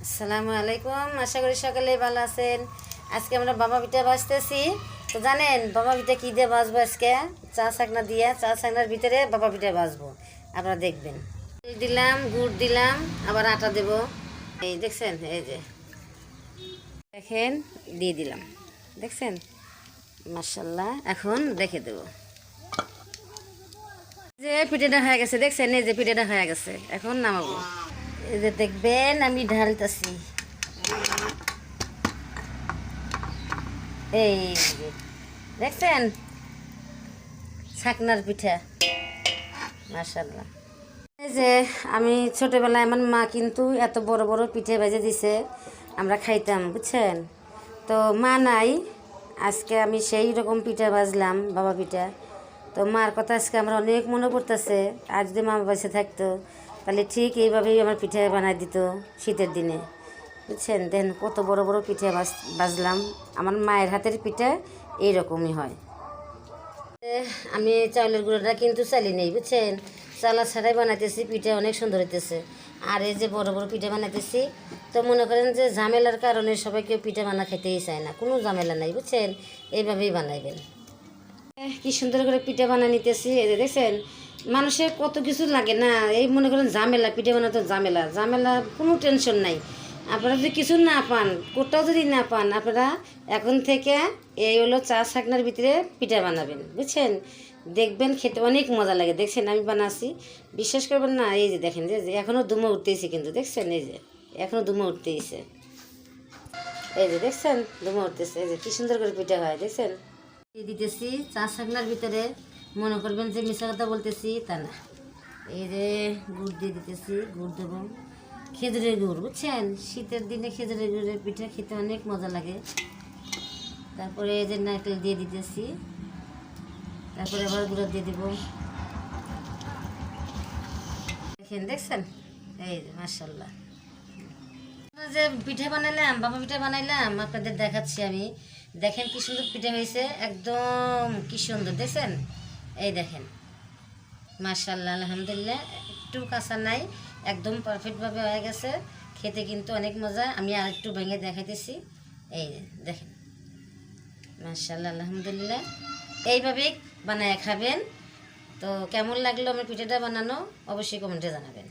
আসসালামু আলাইকুম, আশা করি সকালে ভালো আছেন। আজকে আমরা বাবা পিঠা ভাজতেছি। তো জানেন বাবা পিঠা কী দিয়ে ভাজবো? আজকে চা ছাকনা দিয়ে, চা ছাকনার ভিতরে বাবা পিঠা ভাজবো, আপনারা দেখবেন। তেল দিলাম, গুড় দিলাম, আবার আটা দেব। এই দেখছেন, এই যে দেখেন দিয়ে দিলাম, দেখছেন মাশাআল্লাহ। এখন রেখে দেব। যে পিঠাটা হয়ে গেছে, দেখছেন এই যে পিঠাটা হয়ে গেছে, এখন নামাবো। এই যে দেখবেন আমি ঢালতেছি, এই যে দেখছেন ছাকনার পিঠা মাশাআল্লাহ। এই যে আমি ছোটোবেলায় আমার মা কিন্তু এত বড় বড় পিঠে ভেজে দিছে, আমরা খাইতাম, বুঝছেন। তো মা নাই, আজকে আমি সেই রকম পিঠা ভাজলাম, বাবা পিঠা। তো মার কথা আজকে আমার অনেক মনে পড়তেছে। আর যদি মা বেঁচে থাকতো তাহলে ঠিক এইভাবেই আমার পিঠা বানাই দিত শীতের দিনে, বুঝছেন। দেন কত বড় বড় পিঠা ভাজলাম, আমার মায়ের হাতের পিঠা এইরকমই হয়। আমি চাউলের গুঁড়োটা কিন্তু চালি নেই, বুঝছেন, চালা ছাড়াই বানাইতেছি, পিঠা অনেক সুন্দর হইতেছে। আর এই যে বড় বড় পিঠা বানাইতেছি, তো মনে করেন যে ঝামেলার কারণে সবাই কেউ পিঠা বানা খেতেই চায় না, কোনো ঝামেলা নাই, বুঝছেন, এইভাবেই বানাইবেন। কি সুন্দর করে পিঠা বানিয়ে নিতেছি, এই যে দেখছেন। মানুষের কত কিছু লাগে না, এই মনে করেন ঝামেলা, পিঠা বানাতে ঝামেলা ঝামেলা, কোনো টেনশন নাই। আপনারা যদি কিছু না পান, কোথাও যদি না পান, আপনারা এখন থেকে এই হলো চা ছাকনার ভিতরে পিঠা বানাবেন, বুঝছেন। দেখবেন খেতে অনেক মজা লাগে। দেখছেন আমি বানাচ্ছি, বিশ্বাস করবেন না। এই যে দেখেন যে এখনও ধুমো উঠতেইছে, কিন্তু দেখছেন এই যে এখনও ধুমো উঠতেইছে, এই যে দেখছেন ধুমো উঠতেছে। এই যে কি সুন্দর করে পিঠা হয়, দেখছেন। দিতেছি চা ছাকনার ভিতরে, মনে করবেন যে মিশা কথা বলতেছি তা না। এই যে গুড় দিয়ে দিতেছি, গুড় দেবো, খেজুরের গুড়, বুঝছেন। শীতের দিনে খেজুরের গুড়ের পিঠা খেতে অনেক মজা লাগে। তারপরে এই যে নারকেল দিয়ে দিতেছি, তারপরে আবার গুঁড়ো দিয়ে দিব, দেখেন দেখছেন, এই যে মাশাআল্লাহ। যে পিঠা বানাইলাম, বাবা পিঠা বানাইলাম, আপনাদের দেখাচ্ছি আমি। দেখেন কি সুন্দর পিঠা হয়েছে, একদম কি সুন্দর, দেখছেন। এই দেখেন মাশাআল্লাহ, আলহামদুলিল্লাহ, একটু কাঁচা নাই, একদম পারফেক্টভাবে হয়ে গেছে। খেতে কিন্তু অনেক মজা। আমি আর একটু ভেঙে দেখাইতেছি, এই দেখেন মাশাআল্লাহ, আলহামদুলিল্লাহ। এইভাবেই বানায় খাবেন। তো কেমন লাগলো আমার পিঠাটা বানানো, অবশ্যই কমেন্টে জানাবেন।